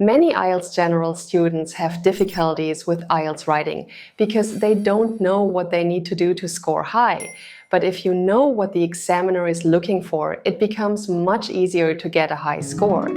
Many IELTS General students have difficulties with IELTS writing because they don't know what they need to do to score high. But if you know what the examiner is looking for, it becomes much easier to get a high score.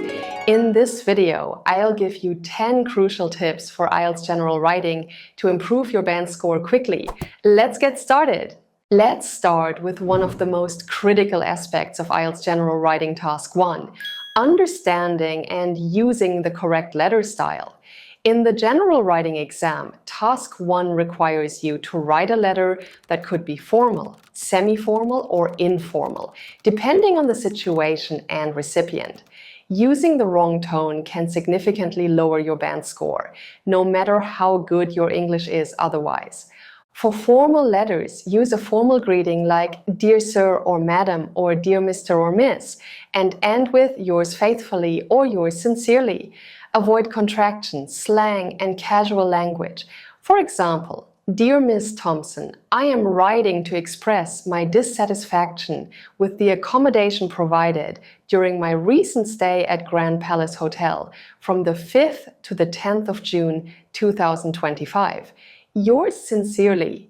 In this video, I'll give you 10 crucial tips for IELTS General Writing to improve your band score quickly. Let's get started! Let's start with one of the most critical aspects of IELTS General Writing Task 1. Understanding and using the correct letter style. In the general writing exam, Task 1 requires you to write a letter that could be formal, semi-formal, or informal, depending on the situation and recipient. Using the wrong tone can significantly lower your band score, no matter how good your English is otherwise. For formal letters, use a formal greeting like Dear Sir or Madam or Dear Mr. or Miss, and end with Yours faithfully or Yours sincerely. Avoid contractions, slang, and casual language. For example, Dear Miss Thompson, I am writing to express my dissatisfaction with the accommodation provided during my recent stay at Grand Palace Hotel from the 5th to the 10th of June 2025. Yours sincerely.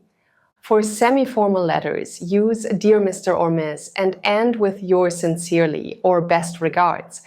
For semi-formal letters, use Dear Mr. or Miss and end with Yours sincerely or Best regards.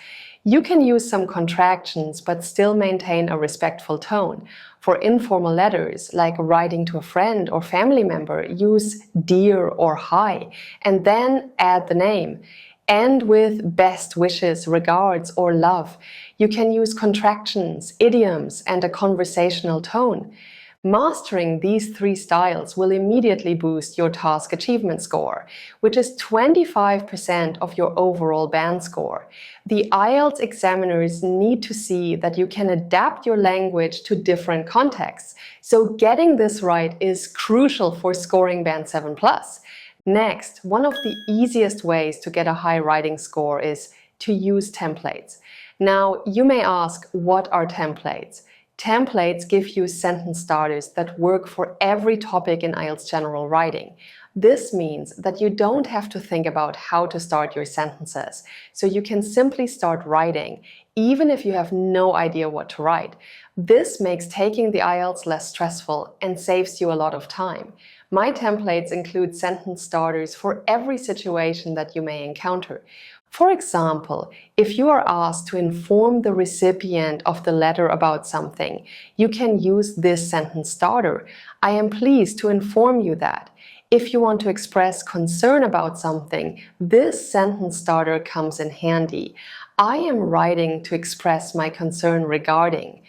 You can use some contractions but still maintain a respectful tone. For informal letters, like writing to a friend or family member, use Dear or Hi and then add the name. End with best wishes, regards, or love. You can use contractions, idioms, and a conversational tone. Mastering these 3 styles will immediately boost your task achievement score, which is 25% of your overall band score. The IELTS examiners need to see that you can adapt your language to different contexts, so getting this right is crucial for scoring band 7+. Next, one of the easiest ways to get a high writing score is to use templates. Now, you may ask, what are templates? Templates give you sentence starters that work for every topic in IELTS General Writing. This means that you don't have to think about how to start your sentences, so you can simply start writing, even if you have no idea what to write. This makes taking the IELTS less stressful and saves you a lot of time. My templates include sentence starters for every situation that you may encounter. For example, if you are asked to inform the recipient of the letter about something, you can use this sentence starter. I am pleased to inform you that. If you want to express concern about something, this sentence starter comes in handy. I am writing to express my concern regarding.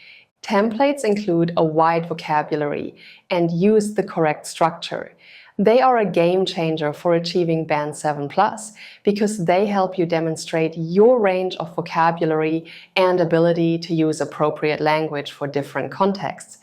Templates include a wide vocabulary and use the correct structure. They are a game changer for achieving band 7+, because they help you demonstrate your range of vocabulary and ability to use appropriate language for different contexts.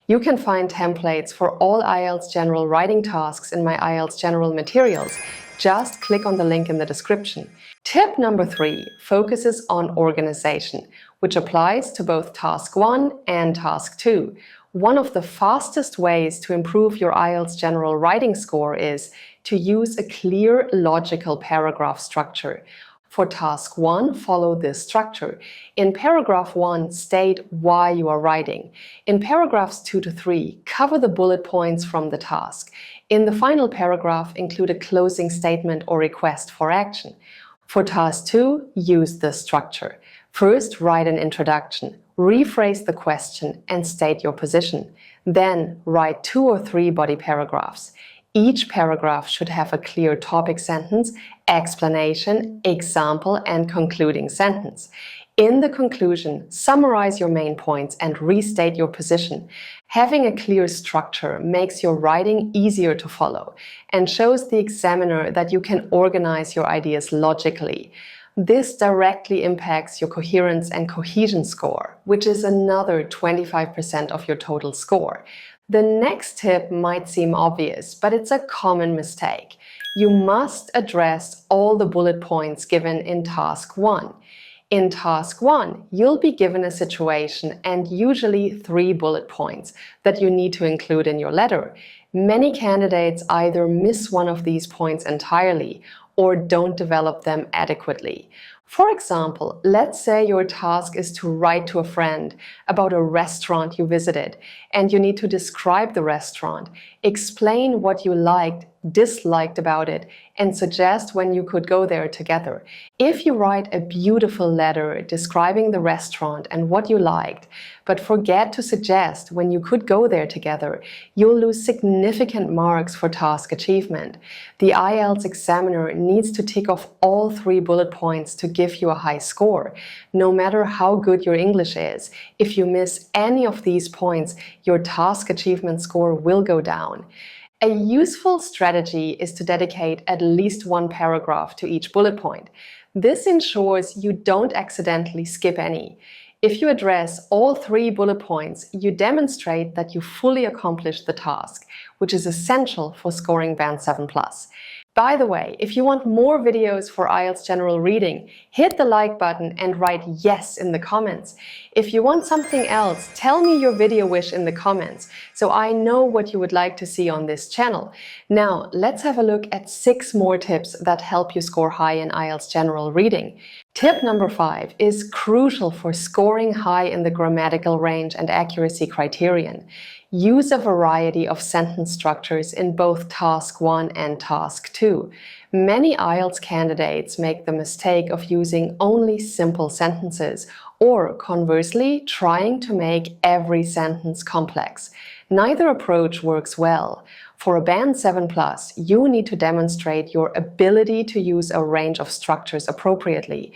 You can find templates for all IELTS General Writing tasks in my IELTS General materials. Just click on the link in the description. Tip number 3 focuses on organization, which applies to both Task 1 and Task 2. One of the fastest ways to improve your IELTS General Writing score is to use a clear, logical paragraph structure. For Task 1, follow this structure. In paragraph 1, state why you are writing. In paragraphs 2 to 3, cover the bullet points from the task. In the final paragraph, include a closing statement or request for action. For Task 2, use this structure. First, write an introduction. Rephrase the question and state your position. Then, write 2 or 3 body paragraphs. Each paragraph should have a clear topic sentence, explanation, example, and concluding sentence. In the conclusion, summarize your main points and restate your position. Having a clear structure makes your writing easier to follow and shows the examiner that you can organize your ideas logically. This directly impacts your coherence and cohesion score, which is another 25% of your total score. The next tip might seem obvious, but it's a common mistake. You must address all the bullet points given in Task 1. In Task 1, you'll be given a situation and usually 3 bullet points that you need to include in your letter. Many candidates either miss one of these points entirely or don't develop them adequately. For example, let's say your task is to write to a friend about a restaurant you visited, and you need to describe the restaurant, explain what you liked, disliked about it, and suggest when you could go there together. If you write a beautiful letter describing the restaurant and what you liked, but forget to suggest when you could go there together, you'll lose significant marks for task achievement. The IELTS examiner needs to tick off all 3 bullet points to give you a high score. No matter how good your English is, if you miss any of these points, your task achievement score will go down. A useful strategy is to dedicate at least 1 paragraph to each bullet point. This ensures you don't accidentally skip any. If you address all 3 bullet points, you demonstrate that you fully accomplished the task, which is essential for scoring Band 7+. By the way, if you want more videos for IELTS General Reading, hit the like button and write yes in the comments. If you want something else, tell me your video wish in the comments, so I know what you would like to see on this channel. Now, let's have a look at 6 more tips that help you score high in IELTS General Reading. Tip number 5 is crucial for scoring high in the grammatical range and accuracy criterion. Use a variety of sentence structures in both Task 1 and Task 2. Many IELTS candidates make the mistake of using only simple sentences, or conversely, trying to make every sentence complex. Neither approach works well. For a Band 7+, you need to demonstrate your ability to use a range of structures appropriately.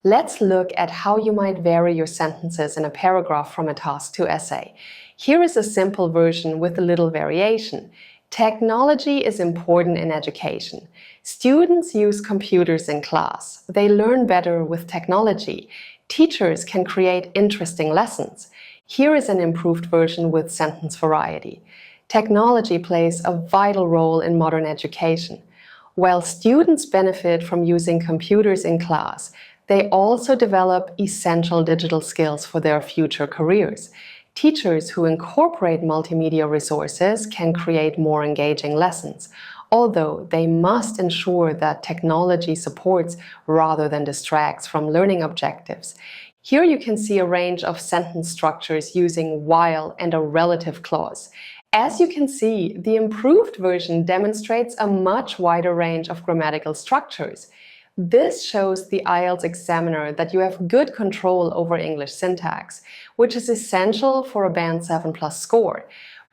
Let's look at how you might vary your sentences in a paragraph from a Task 2 essay. Here is a simple version with a little variation. Technology is important in education. Students use computers in class. They learn better with technology. Teachers can create interesting lessons. Here is an improved version with sentence variety. Technology plays a vital role in modern education. While students benefit from using computers in class, they also develop essential digital skills for their future careers. Teachers who incorporate multimedia resources can create more engaging lessons, although they must ensure that technology supports rather than distracts from learning objectives. Here you can see a range of sentence structures using while and a relative clause. As you can see, the improved version demonstrates a much wider range of grammatical structures. This shows the IELTS examiner that you have good control over English syntax, which is essential for a Band 7+ score.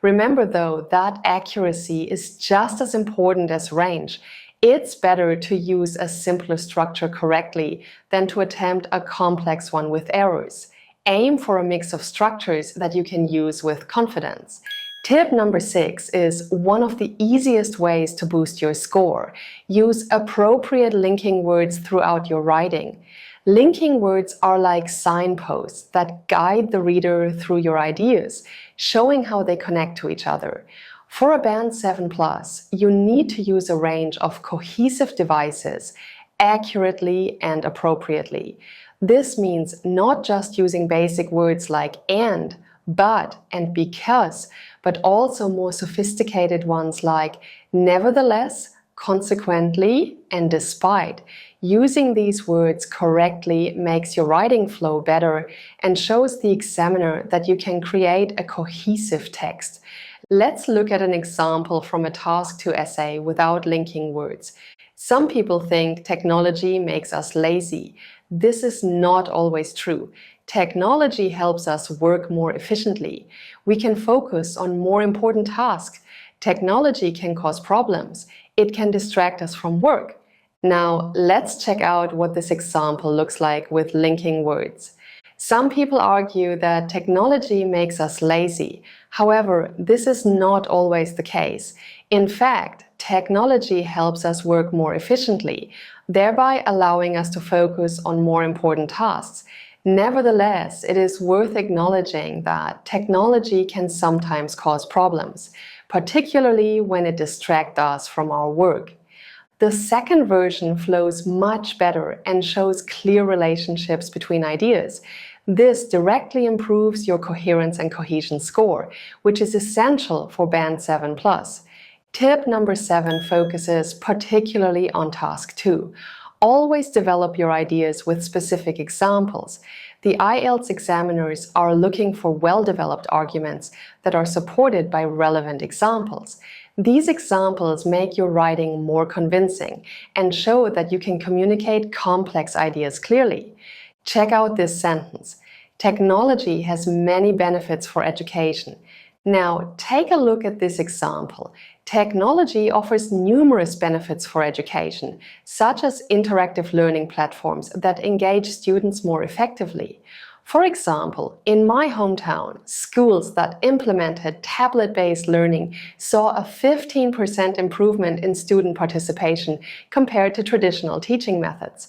Remember though, that accuracy is just as important as range. It's better to use a simpler structure correctly than to attempt a complex one with errors. Aim for a mix of structures that you can use with confidence. Tip number 6 is one of the easiest ways to boost your score. Use appropriate linking words throughout your writing. Linking words are like signposts that guide the reader through your ideas, showing how they connect to each other. For a Band 7+, you need to use a range of cohesive devices accurately and appropriately. This means not just using basic words like and, but, and because, but also more sophisticated ones like nevertheless, consequently, and despite. Using these words correctly makes your writing flow better and shows the examiner that you can create a cohesive text. Let's look at an example from a Task 2 essay without linking words. Some people think technology makes us lazy. This is not always true. Technology helps us work more efficiently. We can focus on more important tasks. Technology can cause problems. It can distract us from work. Now, let's check out what this example looks like with linking words. Some people argue that technology makes us lazy. However, this is not always the case. In fact, technology helps us work more efficiently, thereby allowing us to focus on more important tasks. Nevertheless, it is worth acknowledging that technology can sometimes cause problems, particularly when it distracts us from our work. The second version flows much better and shows clear relationships between ideas. This directly improves your coherence and cohesion score, which is essential for Band 7+. Tip number 7 focuses particularly on Task 2. Always develop your ideas with specific examples. The IELTS examiners are looking for well-developed arguments that are supported by relevant examples. These examples make your writing more convincing and show that you can communicate complex ideas clearly. Check out this sentence. Technology has many benefits for education. Now, take a look at this example. Technology offers numerous benefits for education, such as interactive learning platforms that engage students more effectively. For example, in my hometown, schools that implemented tablet-based learning saw a 15% improvement in student participation compared to traditional teaching methods.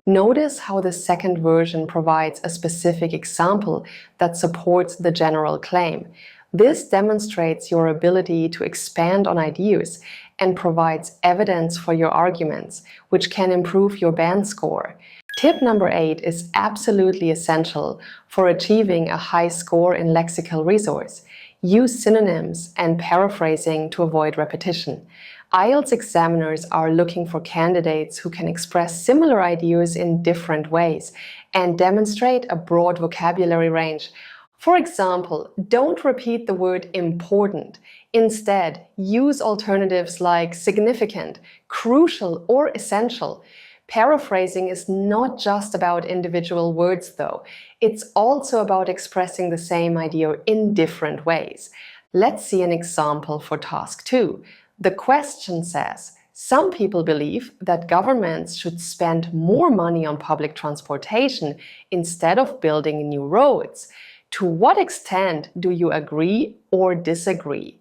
Notice how the second version provides a specific example that supports the general claim. This demonstrates your ability to expand on ideas and provides evidence for your arguments, which can improve your band score. Tip number 8 is absolutely essential for achieving a high score in lexical resource. Use synonyms and paraphrasing to avoid repetition. IELTS examiners are looking for candidates who can express similar ideas in different ways and demonstrate a broad vocabulary range. For example, don't repeat the word important. Instead, use alternatives like significant, crucial, or essential. Paraphrasing is not just about individual words, though. It's also about expressing the same idea in different ways. Let's see an example for task 2. The question says, some people believe that governments should spend more money on public transportation instead of building new roads. To what extent do you agree or disagree?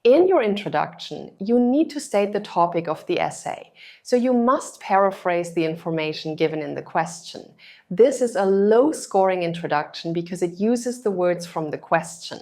In your introduction, you need to state the topic of the essay, so you must paraphrase the information given in the question. This is a low-scoring introduction because it uses the words from the question.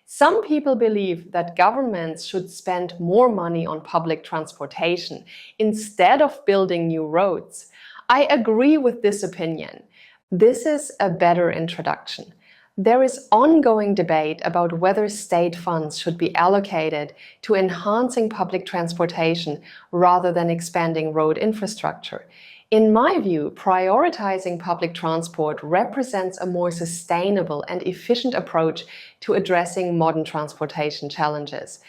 Some people believe that governments should spend more money on public transportation instead of building new roads. I agree with this opinion. This is a better introduction. There is ongoing debate about whether state funds should be allocated to enhancing public transportation rather than expanding road infrastructure. In my view, prioritizing public transport represents a more sustainable and efficient approach to addressing modern transportation challenges.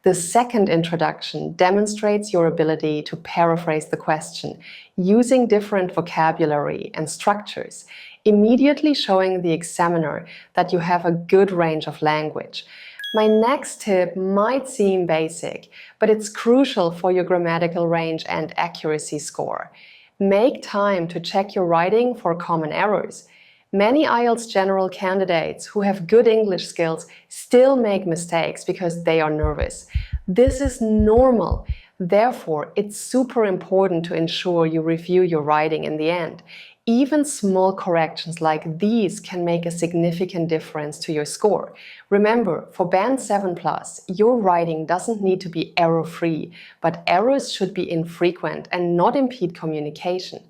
The second introduction demonstrates your ability to paraphrase the question using different vocabulary and structures, immediately showing the examiner that you have a good range of language. My next tip might seem basic, but it's crucial for your grammatical range and accuracy score. Make time to check your writing for common errors. Many IELTS General candidates who have good English skills still make mistakes because they are nervous. This is normal. Therefore, it's super important to ensure you review your writing in the end. Even small corrections like these can make a significant difference to your score. Remember, for Band 7+, your writing doesn't need to be error-free, but errors should be infrequent and not impede communication.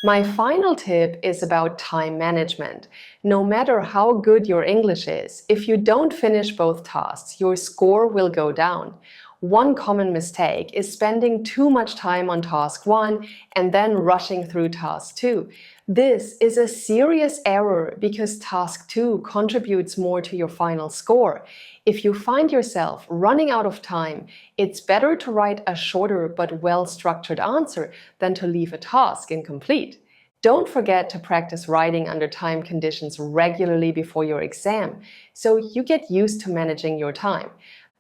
My final tip is about time management. No matter how good your English is, if you don't finish both tasks, your score will go down. One common mistake is spending too much time on task 1 and then rushing through task 2. This is a serious error because task 2 contributes more to your final score. If you find yourself running out of time, it's better to write a shorter but well-structured answer than to leave a task incomplete. Don't forget to practice writing under time conditions regularly before your exam, so you get used to managing your time.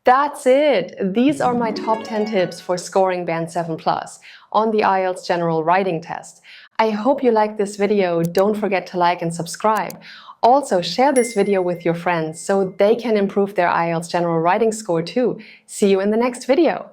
That's it! These are my top 10 tips for scoring Band 7+ on the IELTS General Writing test. I hope you liked this video. Don't forget to like and subscribe. Also, share this video with your friends so they can improve their IELTS General Writing score too. See you in the next video!